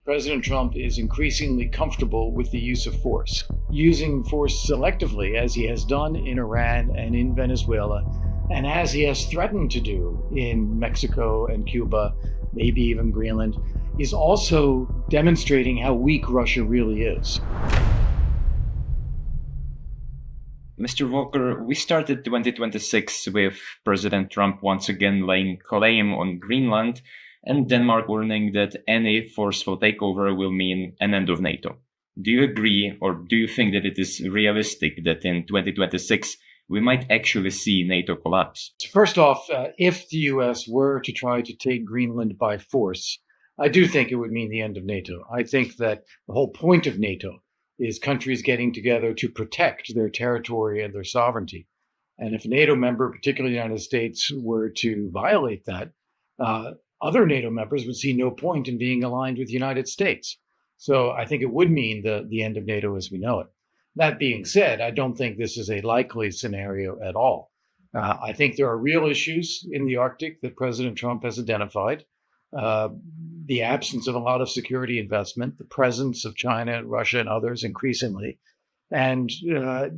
President Trump is increasingly comfortable with the use of force, using force selectively, as he has done in Iran and in Venezuela, and as he has threatened to do in Mexico and Cuba, maybe even Greenland. He's also demonstrating how weak Russia really is. Mr. Volker, we started 2026 with President Trump once again laying claim on Greenland and Denmark warning that any forceful takeover will mean an end of NATO. Do you agree, or do you think that it is realistic that in 2026 we might actually see NATO collapse? First off, if the US were to try to take Greenland by force, I do think it would mean the end of NATO. I think that the whole point of NATO is countries getting together to protect their territory and their sovereignty. And if a NATO member, particularly the United States, were to violate that, other NATO members would see no point in being aligned with the United States. So I think it would mean the end of NATO as we know it. That being said, I don't think this is a likely scenario at all. I think there are real issues in the Arctic that President Trump has identified. The absence of a lot of security investment, the presence of China, Russia, and others increasingly, and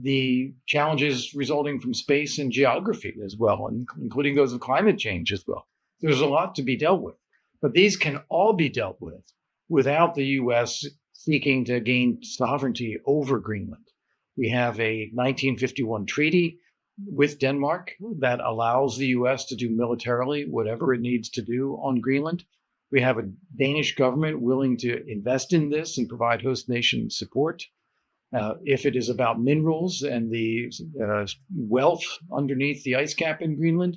the challenges resulting from space and geography as well, including those of climate change as well. There's a lot to be dealt with, but these can all be dealt with without the U.S. seeking to gain sovereignty over Greenland. We have a 1951 treaty with Denmark that allows the U.S. to do militarily whatever it needs to do on Greenland. We have a Danish government willing to invest in this and provide host nation support. If it is about minerals and the wealth underneath the ice cap in Greenland,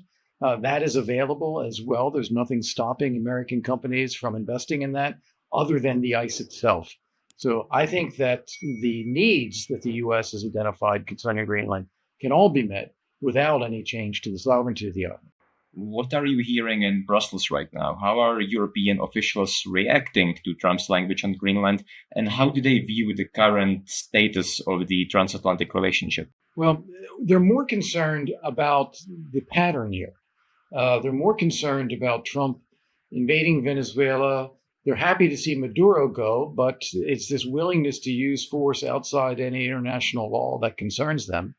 that is available as well. There's nothing stopping American companies from investing in that other than the ice itself. So I think that the needs that the U.S. has identified concerning Greenland can all be met without any change to the sovereignty of the island. What are you hearing in Brussels right now? How are European officials reacting to Trump's language on Greenland, and how do they view the current status of the transatlantic relationship? Well, they're more concerned about the pattern here. They're more concerned about Trump invading Venezuela. They're happy to see Maduro go, but it's this willingness to use force outside any international law that concerns them.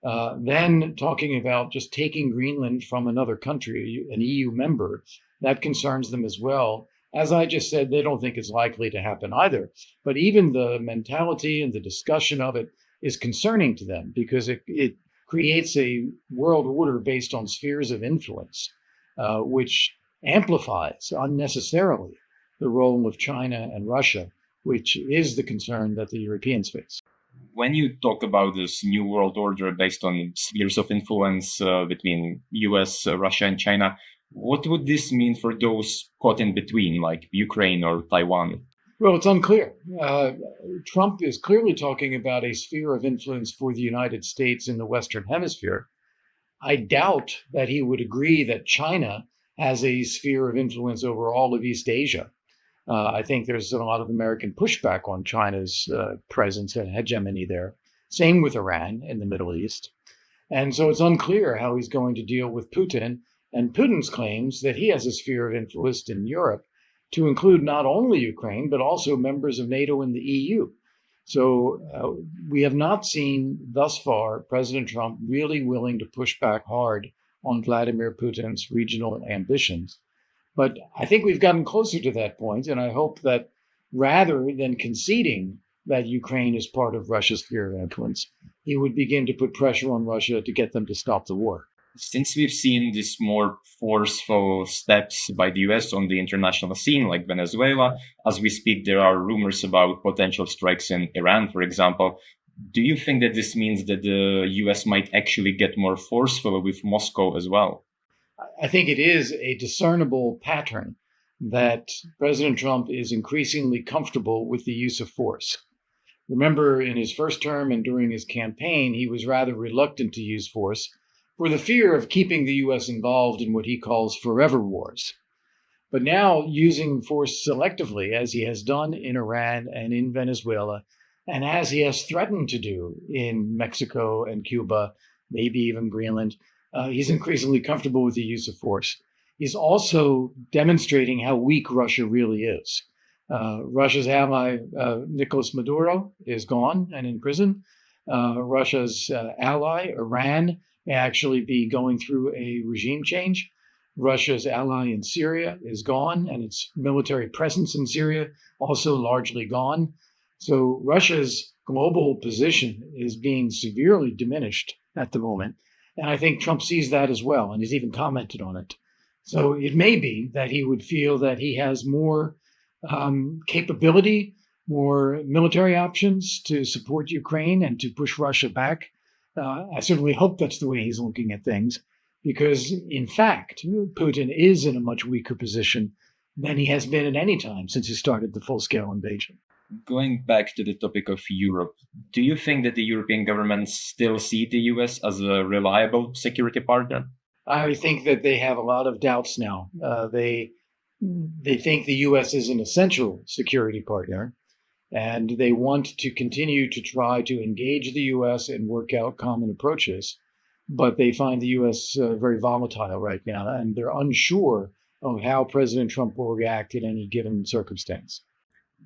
Then talking about just taking Greenland from another country, an EU member, that concerns them as well. As I just said, they don't think it's likely to happen either. But even the mentality and the discussion of it is concerning to them because it creates a world order based on spheres of influence, which amplifies unnecessarily the role of China and Russia, which is the concern that the Europeans face. When you talk about this new world order based on spheres of influence between US, Russia, and China, what would this mean for those caught in between, like Ukraine or Taiwan? Well, it's unclear. Trump is clearly talking about a sphere of influence for the United States in the Western Hemisphere. I doubt that he would agree that China has a sphere of influence over all of East Asia. I think there's a lot of American pushback on China's presence and hegemony there. Same with Iran in the Middle East. And so it's unclear how he's going to deal with Putin and Putin's claims that he has a sphere of influence in Europe to include not only Ukraine, but also members of NATO and the EU. So we have not seen thus far President Trump really willing to push back hard on Vladimir Putin's regional ambitions. But I think we've gotten closer to that point, and I hope that rather than conceding that Ukraine is part of Russia's sphere of influence, he would begin to put pressure on Russia to get them to stop the war. Since we've seen these more forceful steps by the US on the international scene, like Venezuela, as we speak, there are rumors about potential strikes in Iran, for example. Do you think that this means that the US might actually get more forceful with Moscow as well? I think it is a discernible pattern that President Trump is increasingly comfortable with the use of force. Remember, in his first term and during his campaign, he was rather reluctant to use force for the fear of keeping the U.S. involved in what he calls forever wars. But now, using force selectively, as he has done in Iran and in Venezuela, and as he has threatened to do in Mexico and Cuba, maybe even Greenland, he's increasingly comfortable with the use of force. He's also demonstrating how weak Russia really is. Russia's ally, Nicolas Maduro, is gone and in prison. Russia's ally, Iran, may actually be going through a regime change. Russia's ally in Syria is gone, and its military presence in Syria also largely gone. So Russia's global position is being severely diminished at the moment. And I think Trump sees that as well, and he's even commented on it. So it may be that he would feel that he has more capability, more military options to support Ukraine and to push Russia back. I certainly hope that's the way he's looking at things, because in fact, Putin is in a much weaker position than he has been at any time since he started the full-scale invasion. Going back to the topic of Europe, do you think that the European governments still see the US as a reliable security partner? I think that they have a lot of doubts now. They think the US is an essential security partner, and they want to continue to try to engage the US and work out common approaches. But they find the US very volatile right now, and they're unsure of how President Trump will react in any given circumstance.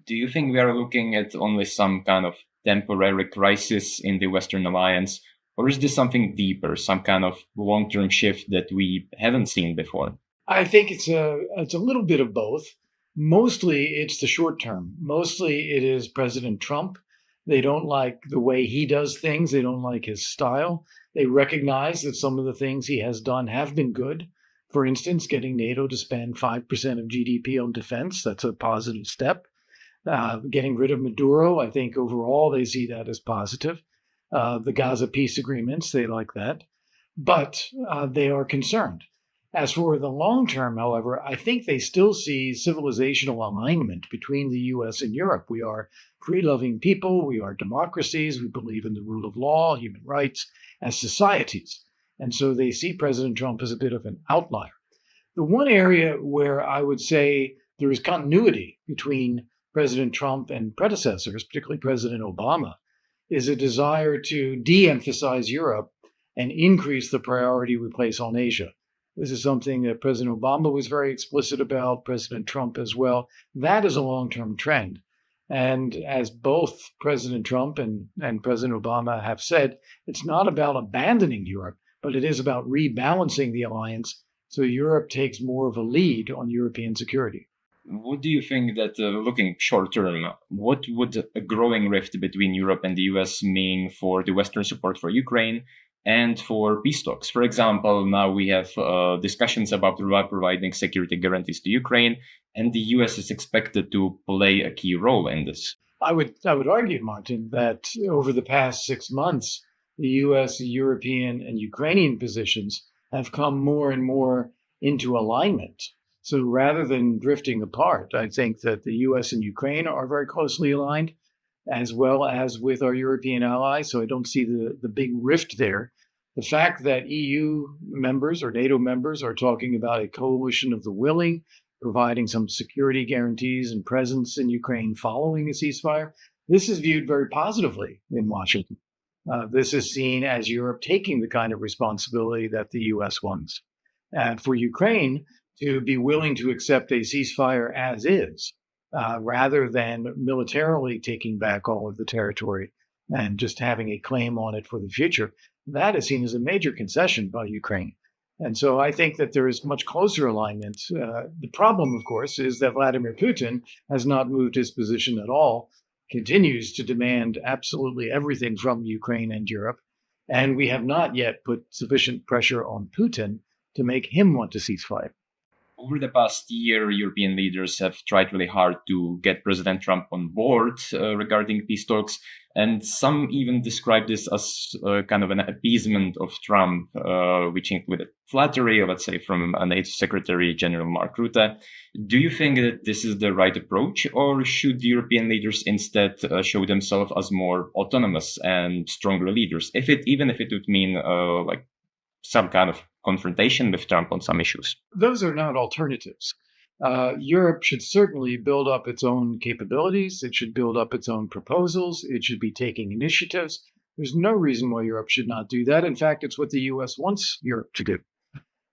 Do you think we are looking at only some kind of temporary crisis in the Western alliance, or is this something deeper, some kind of long-term shift that we haven't seen before? I think it's a little bit of both. Mostly it's the short term. Mostly it is President Trump. They don't like the way he does things. They don't like his style. They recognize that some of the things he has done have been good. For instance, getting NATO to spend 5% of GDP on defense. That's a positive step. Getting rid of Maduro, I think overall they see that as positive. The Gaza peace agreements, they like that. But they are concerned. As for the long term, however, I think they still see civilizational alignment between the US and Europe. We are free-loving people. We are democracies. We believe in the rule of law, human rights as societies. And so they see President Trump as a bit of an outlier. The one area where I would say there is continuity between President Trump and predecessors, particularly President Obama, is a desire to de-emphasize Europe and increase the priority we place on Asia. This is something that President Obama was very explicit about, President Trump as well. That is a long-term trend. And as both President Trump and President Obama have said, it's not about abandoning Europe, but it is about rebalancing the alliance so Europe takes more of a lead on European security. What do you think that, looking short term, what would a growing rift between Europe and the US mean for the Western support for Ukraine and for peace talks? For example, now we have discussions about providing security guarantees to Ukraine, and the US is expected to play a key role in this. I would argue, Martin, that over the past 6 months, the US, European, and Ukrainian positions have come more and more into alignment. So rather than drifting apart, I think that the US and Ukraine are very closely aligned, as well as with our European allies. So I don't see the big rift there. The fact that EU members or NATO members are talking about a coalition of the willing, providing some security guarantees and presence in Ukraine following a ceasefire, this is viewed very positively in Washington. This is seen as Europe taking the kind of responsibility that the US wants. And for Ukraine to be willing to accept a ceasefire as is, rather than militarily taking back all of the territory and just having a claim on it for the future, that is seen as a major concession by Ukraine. And so I think that there is much closer alignment. The problem, of course, is that Vladimir Putin has not moved his position at all, continues to demand absolutely everything from Ukraine and Europe. And we have not yet put sufficient pressure on Putin to make him want to ceasefire. Over the past year, European leaders have tried really hard to get President Trump on board regarding peace talks, and some even describe this as kind of an appeasement of Trump, which included flattery, let's say, from NATO Secretary General Mark Rutte. Do you think that this is the right approach, or should European leaders instead show themselves as more autonomous and stronger leaders, even if it would mean like some kind of confrontation with Trump on some issues? Those are not alternatives. Europe should certainly build up its own capabilities. It should build up its own proposals. It should be taking initiatives. There's no reason why Europe should not do that. In fact, it's what the US wants Europe to do.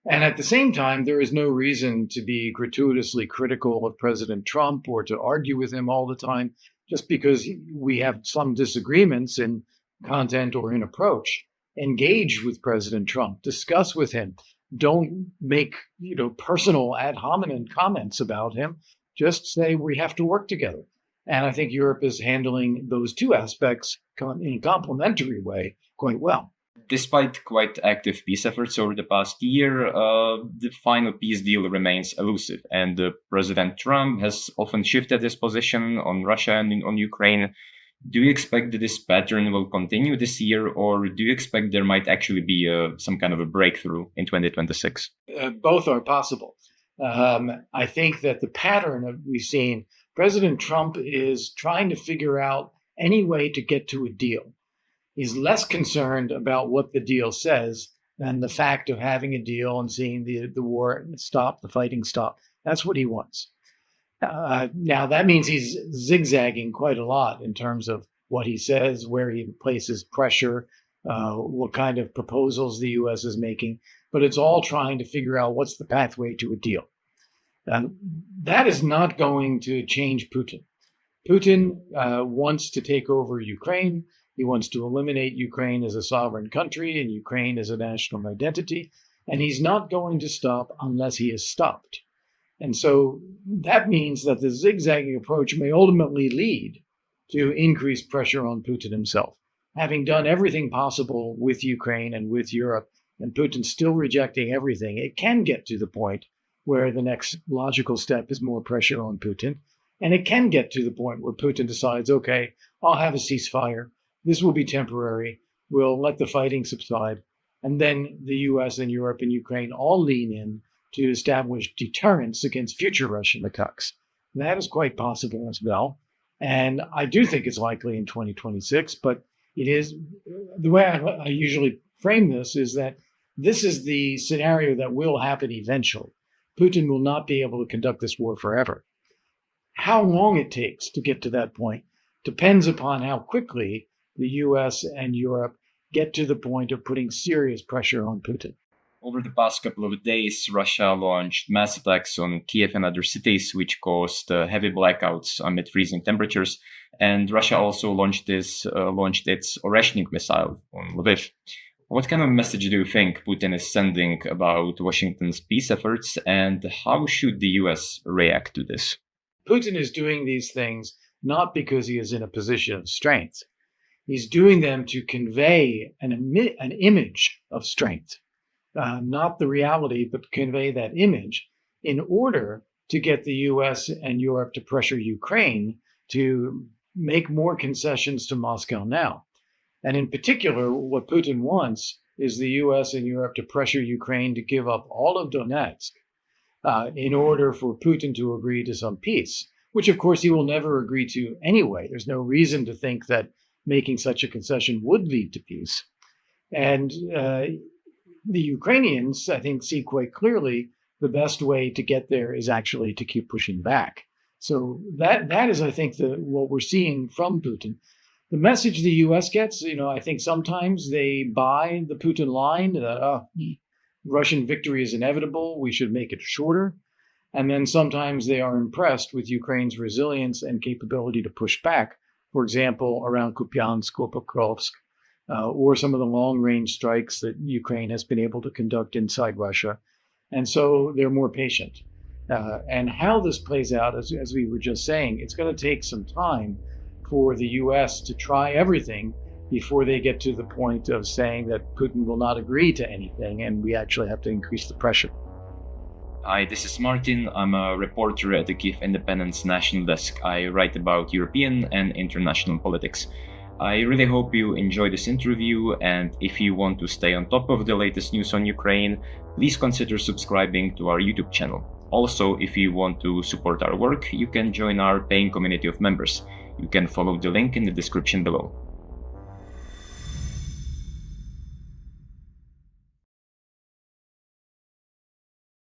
And at the same time, there is no reason to be gratuitously critical of President Trump or to argue with him all the time just because we have some disagreements in content or in approach. Engage with President Trump, discuss with him. Don't make, personal ad hominem comments about him. Just say we have to work together. And I think Europe is handling those two aspects in a complementary way quite well. Despite quite active peace efforts over the past year, the final peace deal remains elusive. And President Trump has often shifted his position on Russia and on Ukraine. Do you expect that this pattern will continue this year, or do you expect there might actually be some kind of a breakthrough in 2026? Both are possible. I think that the pattern that we've seen, President Trump is trying to figure out any way to get to a deal. He's less concerned about what the deal says than the fact of having a deal and seeing the war stop, the fighting stop. That's what he wants. Now, that means he's zigzagging quite a lot in terms of what he says, where he places pressure, what kind of proposals the U.S. is making. But it's all trying to figure out what's the pathway to a deal. That is not going to change Putin. Putin wants to take over Ukraine. He wants to eliminate Ukraine as a sovereign country and Ukraine as a national identity. And he's not going to stop unless he is stopped. And so that means that the zigzagging approach may ultimately lead to increased pressure on Putin himself. Having done everything possible with Ukraine and with Europe, and Putin still rejecting everything, it can get to the point where the next logical step is more pressure on Putin. And it can get to the point where Putin decides, okay, I'll have a ceasefire. This will be temporary. We'll let the fighting subside. And then the US and Europe and Ukraine all lean in to establish deterrence against future Russian attacks. That is quite possible as well. And I do think it's likely in 2026, but it is the way I usually frame this is that this is the scenario that will happen eventually. Putin will not be able to conduct this war forever. How long it takes to get to that point depends upon how quickly the US and Europe get to the point of putting serious pressure on Putin. Over the past couple of days, Russia launched mass attacks on Kyiv and other cities, which caused heavy blackouts amid freezing temperatures. And Russia also launched its Oreshnik missile on Lviv. What kind of message do you think Putin is sending about Washington's peace efforts, and how should the US react to this? Putin is doing these things not because he is in a position of strength. He's doing them to convey an image of strength. Not the reality, but convey that image in order to get the US and Europe to pressure Ukraine to make more concessions to Moscow now. And in particular, what Putin wants is the US and Europe to pressure Ukraine to give up all of Donetsk in order for Putin to agree to some peace, which of course he will never agree to anyway. There's no reason to think that making such a concession would lead to peace. And the Ukrainians, I think, see quite clearly the best way to get there is actually to keep pushing back. So that is, I think, what we're seeing from Putin. The message the U.S. gets, I think sometimes they buy the Putin line that Russian victory is inevitable, we should make it shorter. And then sometimes they are impressed with Ukraine's resilience and capability to push back, for example, around Kupiansk or Pokrovsk. Or some of the long-range strikes that Ukraine has been able to conduct inside Russia. And so they're more patient. And how this plays out, as we were just saying, it's going to take some time for the U.S. to try everything before they get to the point of saying that Putin will not agree to anything, and we actually have to increase the pressure. Hi, this is Martin. I'm a reporter at the Kyiv Independent's National Desk. I write about European and international politics. I really hope you enjoyed this interview, and if you want to stay on top of the latest news on Ukraine, please consider subscribing to our YouTube channel. Also, if you want to support our work, you can join our paying community of members. You can follow the link in the description below.